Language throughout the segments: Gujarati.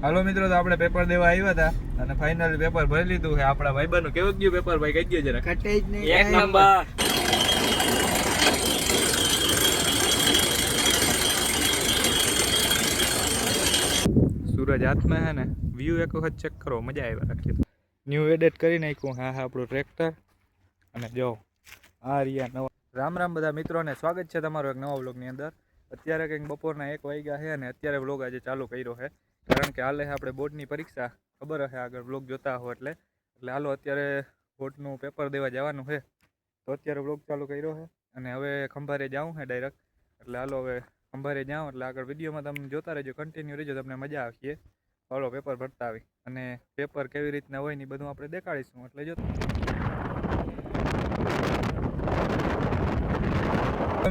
હાલો મિત્રો, તો આપણે પેપર દેવા આવ્યા હતા અને ફાઇનલી પેપર ભરી લીધું છે. આપણા ભાઈબંધનું કેવું ગયું પેપર? ભાઈ કહી દો જરા. ઘટે જ નહીં, એક નંબર. સૂરજ હાથમાં છે ને, વ્યૂ એક વખત ચેક કરો, મજા આવે રાખી. ન્યૂ એડિટ કરી નાખ્યું. હા આપણું ટ્રેક્ટર. અને જો આ રહ્યા નવા. રામ રામ બધા મિત્રોને, સ્વાગત છે તમારો એક નવા વ્લોગની અંદર. અત્યારે કંઈક બપોરના 1 વાગ્યા છે અને અત્યારે વ્લોગ આજે ચાલુ કર્યો છે, કારણ કે હાલે આપણે બોર્ડની પરીક્ષા. ખબર હશે આગળ વ્લોગ જોતા હો એટલે હાલો અત્યારે બોર્ડનું પેપર દેવા જવાનું છે, તો અત્યારે વ્લોગ ચાલુ કર્યો છે. અને હવે ખંભારે જાઉં છે ડાયરેક્ટ, એટલે હાલો હવે ખંભારે જાઉં એટલે આગળ વિડીયોમાં તમે જોતા રહેજો, કન્ટિન્યુ રહેજો, તમને મજા આવશે. હાલો પેપર ભરતા આવી અને પેપર કેવી રીતના હોય ને બધું આપણે દેખાડીશું, એટલે જો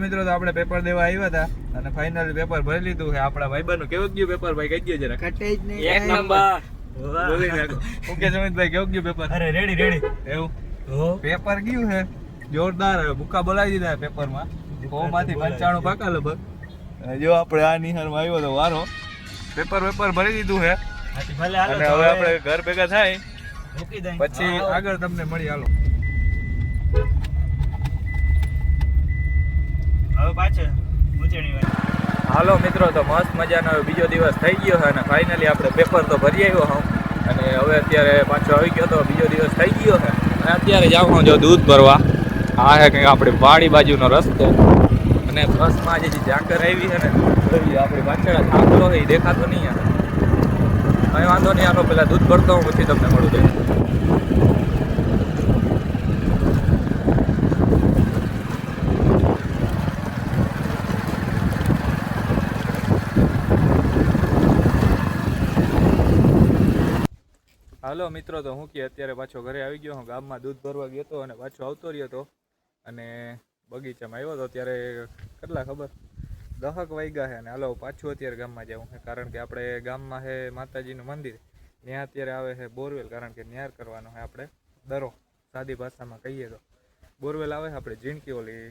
મિત્રો તો આપણે પેપર દેવા આવ્યા હતા અને ફાઇનલી પેપર ભરી લીધું છે. આપણા ભાઈબંધનું કેવું ગયું પેપર? ભાઈ કહી દો જરા. ઘટે જ નહીં, એક નંબર. બોલી નાખો. ઓકે જમીનભાઈ, કેવું ગયું પેપર? અરે રેડી. એવું પેપર ગયું છે જોરદાર. બુકા બોલાવી દીધા પેપરમાં. 100 માંથી 95 પાકા લગભગ. જો આપણે આ નિહાળમાં આવ્યો તો વારો. પેપર ભરી દીધું છે અને હવે આપણે ઘર ભેગા થાય પછી આગળ તમને મળી. હાલો હવે પાછળ ઊંચણી વાત. હાલો મિત્રો, તો મસ્ત મજાનો બીજો દિવસ થઈ ગયો છે અને ફાઇનલી આપણે પેપર તો ભરી આવ્યો હું, અને હવે અત્યારે પાછો આવી ગયો તો બીજો દિવસ થઈ ગયો છે. અને અત્યારે જાઉં હું જો દૂધ ભરવા. આ છે કંઈક આપણી વાડી બાજુનો રસ્તો અને બસમાં જે ઝાકર આવી છે ને, આપણી પાછળ થાંભલો છે, એ દેખાતો નહીં. કંઈ વાંધો નહીં, આનો પેલા દૂધ ભરતો હું, પછી તમને મળું છું. હાલો મિત્રો, તો હું કે અત્યારે પાછો ઘરે આવી ગયો હું. ગામમાં દૂધ ભરવા ગયો હતો અને પાછો આવતો રહ્યો હતો અને બગીચામાં આવ્યો હતો. ત્યારે કેટલા ખબર 10 વાગ્યા છે અને હાલો પાછું અત્યારે ગામમાં જવું છે, કારણ કે આપણે ગામમાં છે માતાજીનું મંદિર. ત્યાં અત્યારે આવે છે બોરવેલ, કારણ કે ન્યાર કરવાનો છે આપણે દરો, સાદી ભાષામાં કહીએ તો બોરવેલ આવે છે આપણે ઝીણકી ઓલી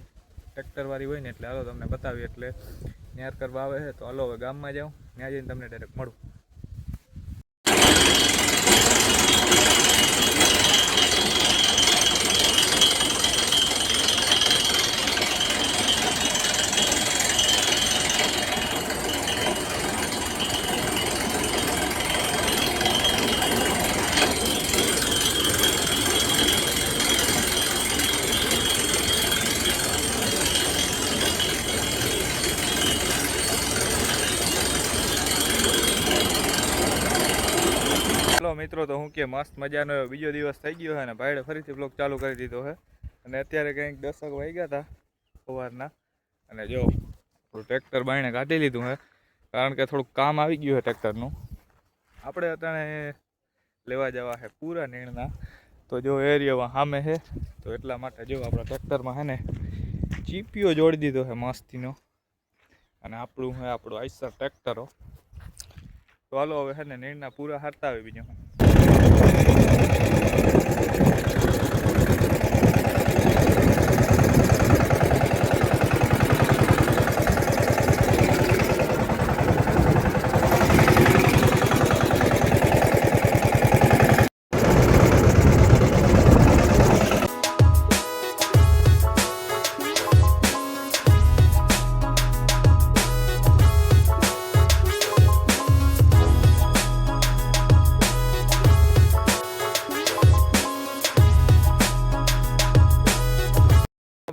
ટ્રેક્ટરવાળી હોય ને, એટલે હાલો તમને બતાવીએ. એટલે ન્યાર કરવા આવે છે, તો હાલો હવે ગામમાં જાઉં, ત્યાં જઈને તમને ડાયરેક્ટ મળું. મિત્રો, તો હું કે મસ્ત મજાનો બીજો દિવસ થઈ ગયો છે અને ભાઈડે ફરીથી બ્લોગ ચાલુ કરી દીધો છે. અને અત્યારે કંઈક 10 વાગ્યા હતા સવારના અને જો આપણું ટ્રેક્ટર બાયણે કાઢી લીધું છે, કારણ કે થોડુંક કામ આવી ગયું છે ટ્રેક્ટરનું. આપણે અત્યારે લેવા જવા છે પૂરા નીણના, તો જો એરિયામાં સામે છે, તો એટલા માટે જો આપણા ટ્રેક્ટરમાં છે ને ચીપીઓ જોડી દીધો છે મસ્તીનો. અને આપણું છે આપણું આઈસર ટ્રેક્ટરો. તો હાલો હવે છે ને નીણના પૂરા હારતા આવે. બીજું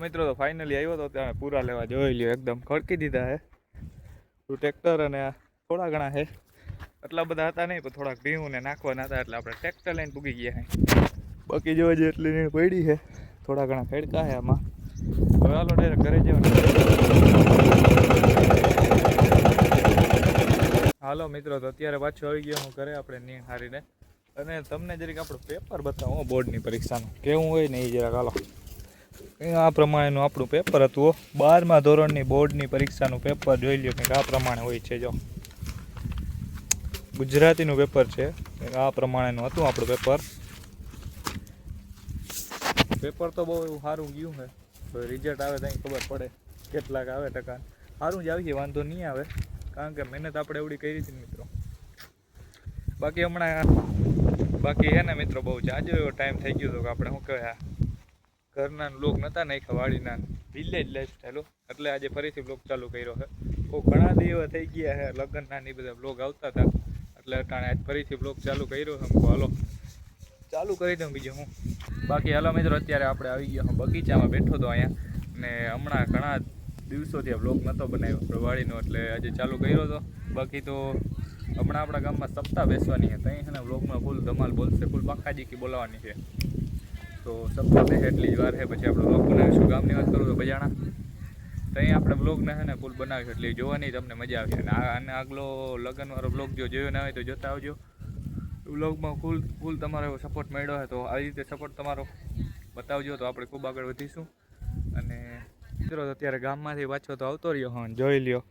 મિત્રો, તો ફાઇનલી આવ્યો તો ત્યાં પૂરા લેવા જોઈ લ્યો, એકદમ ખડકી દીધા છે ટ્રેક્ટર. અને થોડા ઘણા છે, એટલા બધા હતા નહીં, પણ થોડાક ભીવું ને નાખવાના હતા, એટલે આપણે ટ્રેક્ટર લઈને પૂગી ગયા છે. બાકી જોવા જઈએ એટલી પડી છે, થોડા ઘણા ખેડકા છે આમાં. હવે હાલો ડાયરેક્ટ ઘરે જવાનું. હાલો મિત્રો, તો અત્યારે પાછો આવી ગયો હું ઘરે આપણે નીણ હારીને. અને તમને જરીક આપણું પેપર બતાવો બોર્ડની પરીક્ષાનું કેવું હોય ને એ જરાક. હાલો આ પ્રમાણેનું આપણું પેપર હતું. 12મા ધોરણની બોર્ડની પરીક્ષાનું પેપર જોઈ લ્યો, કંઈક આ પ્રમાણે હોય છે. જો ગુજરાતીનું પેપર છે, કંઈક આ પ્રમાણેનું હતું આપણું પેપર. પેપર તો બહુ એવું સારું ગયું છે. તો રિઝલ્ટ આવે તો ખબર પડે કેટલાક આવે ટકા. સારું જ આવીએ, વાંધો નહીં આવે, કારણ કે મહેનત આપણે એવડી કરી હતી મિત્રો. બાકી હે ને મિત્રો બહુ જાજો એવો ટાઈમ થઈ ગયો હતો કે આપણે શું કહેવાય ઘરના લોક નહોતા નાખ્યા વાડીના વિલેજ લાઈફસ્ટાઈલ એટલે આજે ફરીથી બ્લોગ ચાલુ કર્યો છે. બહુ ઘણા દિવસ થઈ ગયા છે લગ્નના ને બધા બ્લોગ આવતા હતા એટલે અટાણે આજ ફરીથી બ્લોગ ચાલુ કર્યો છે. હાલો ચાલુ કરી દઉં બીજું હું. બાકી હાલો મિત્રો અત્યારે આપણે આવી ગયા હું બગીચામાં બેઠો હતો અહીંયા ને હમણાં ઘણા દિવસોથી બ્લોગ નહોતો બનાવ્યો આપણે વાડીનો એટલે આજે ચાલુ કર્યો હતો. બાકી તો હમણાં આપણા ગામમાં સપ્તાહ બેસવાની છે ત્યાં છે ને બ્લોગમાં ફૂલ ધમાલ બોલશે, ફૂલ પાખાજીકી બોલાવવાની છે. તો સપ્તાહ બેસે એટલી જ વાર છે પછી આપણે બ્લોગ બનાવીશું. ગામની વાત કરું તો બજાણા ત્યાં આપણે બ્લોગને છે ને ફૂલ બનાવીશું એટલે જોવાની તમને મજા આવશે. અને આગલો લગ્નવાળો બ્લોગ જો જોયો ના હોય તો જોતા આવજો. બ્લોગમાં ફૂલ તમારો એવો સપોર્ટ મળ્યો હોય તો આવી રીતે સપોર્ટ તમારો બતાવજો તો આપણે ખૂબ આગળ વધીશું. અને મિત્રો અત્યારે ગામમાંથી પાછો તો આવતો રહ્યો હા જોઈ લ્યો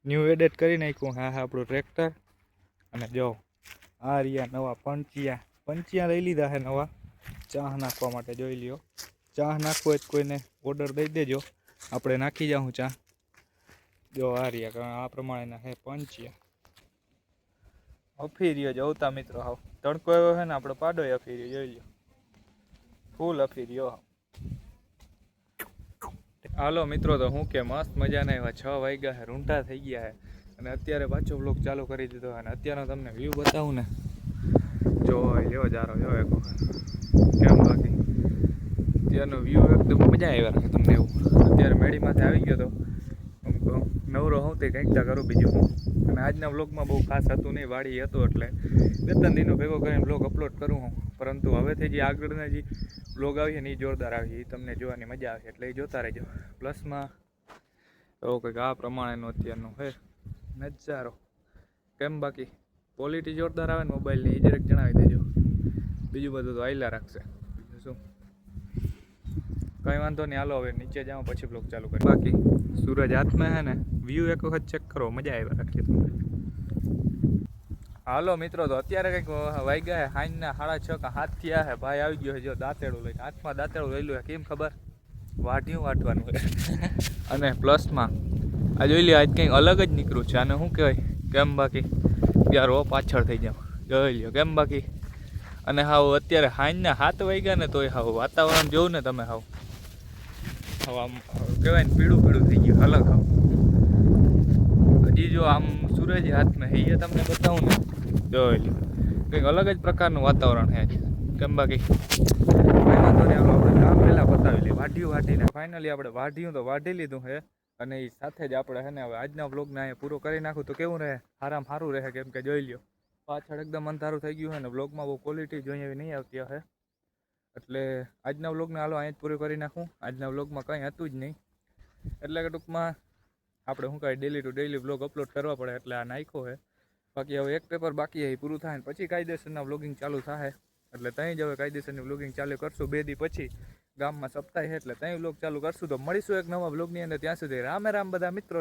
ન્યૂ એડિટ કરી નાખ્યું. હા આપણું ટ્રેક્ટર અને જો આ રહ્યા નવા પંચિયા લઈ લીધા છે નવા ચા નાખવા માટે. જોઈ લ્યો ચા નાખવો હોય તો કોઈને ઓર્ડર દઈ દેજો, આપણે નાખી જાઉં ચા. જો આ રહ્યા આ પ્રમાણેના છે પંચિયા. અફી રહ્યો જવતા મિત્રો હાવ તડકો એવો છે ને આપણે પાડો અફી રહ્યો જોઈ લ્યો ફૂલ અફી રહ્યો. હાલો મિત્રો તો હું કે મસ્ત મજાના એવા 6 વાગ્યા છે, રૂંઢા થઈ ગયા છે અને અત્યારે પાછો બ્લોગ ચાલુ કરી દીધો અને અત્યારનો તમને વ્યૂ બતાવું ને જો લ્યો જારો જો એક કેમ બાકી અત્યારનો વ્યૂ એકદમ મજા આવ્યા રાખે તમને એવું. અત્યારે મેળીમાંથી આવી ગયો તો નવરો હોઉં તે કંઈક તા કરું બીજું હું. અને આજના બ્લોગમાં બહુ ખાસ હતું નહીં, વાડી હતો એટલે 2-3 દિનો ભેગો કરીને બ્લોગ અપલોડ કરું હું. પરંતુ હવેથી જે આગળના જે બ્લોગ આવીએ ને એ જોરદાર આવીએ, એ તમને જોવાની મજા આવશે એટલે એ જોતા રહેજો. પ્લસમાં એવો કંઈક આ પ્રમાણેનો અત્યારનો છે નજારો. કેમ બાકી ક્વોલિટી જોરદાર આવે ને મોબાઈલની એ જરાક જણાવી દેજો. બીજું બધું તો આયલા રાખશે બીજું શું કંઈ વાંધો નહીં. હાલો હવે નીચે જાઓ પછી બ્લોગ ચાલુ કરીએ. બાકી સૂરજ હાથમાં છે ને વ્યૂ એક વખત ચેક કરો, મજા આવ્યા રાખીએ તમને. હાલો મિત્રો તો અત્યારે કંઈક વાગ્યા છે સાંજના 6:30 કે 7 થયા છે. ભાઈ આવી ગયો છે જો દાંતેડું લઈને, હાથમાં દાંતેડું લઈ લો. કેમ ખબર વાઢિયું વાટવાનું હોય. અને પ્લસમાં આ જોઈ લ્યો આજ કંઈક અલગ જ નીકળ્યું છે. આને શું કહેવાય કેમ બાકી યાર ઓ પાછળ થઈ જાવ જોઈ લ્યો કેમ બાકી. અને હાવ અત્યારે સાંજના 7 વાગ્યા ને તોય હાવ વાતાવરણ જોવું ને તમે હાવ આમ કહેવાય ને પીળું થઈ ગયું અલગ હાવ. હજી જો આમ સૂરજ હાથમાં છે એ તમને બતાવું ને જોઈ લ્યો કંઈક અલગ જ પ્રકારનું વાતાવરણ છે આજે. કેમ બાકી કંઈ વાંધો નહીં. આપણે કામ પહેલાં પતાવી લઈએ. વાઢ્યું વાઢીને ફાઇનલી આપણે વાઢ્યું તો વાઢી લીધું છે અને એ સાથે જ આપણે છે ને હવે આજના બ્લોગને અહીંયા પૂરો કરી નાખું તો કેવું રહે, સારું રહે. કેમ કે જોઈ લ્યો પાછળ એકદમ અંધારું થઈ ગયું છે ને બ્લોગમાં બહુ ક્વોલિટી જોઈએ એવી નહીં આવતી હશે. એટલે આજના બ્લોગને હાલો અહીંયા જ પૂરો કરી નાખું. આજના બ્લોગમાં કંઈ હતું જ નહીં એટલે કે ટૂંકમાં આપણે શું કહે daily to daily blog upload કરવા પડે એટલે આ નાખ્યો છે. બાકી હવે એક પેપર બાકી છે એ પૂરું થાય ને પછી કાયદેસરના બ્લોગિંગ ચાલુ થાય એટલે ત્યાં જ હવે કાયદેસરની બ્લોગિંગ ચાલુ કરશું. 2 દી પછી ગામમાં સપ્તાહ છે એટલે ત્યાં બ્લોગ ચાલુ કરશું. તો મળીશું એક નવા બ્લોગની અંદર. ત્યાં સુધી રામે રામ બધા મિત્રો.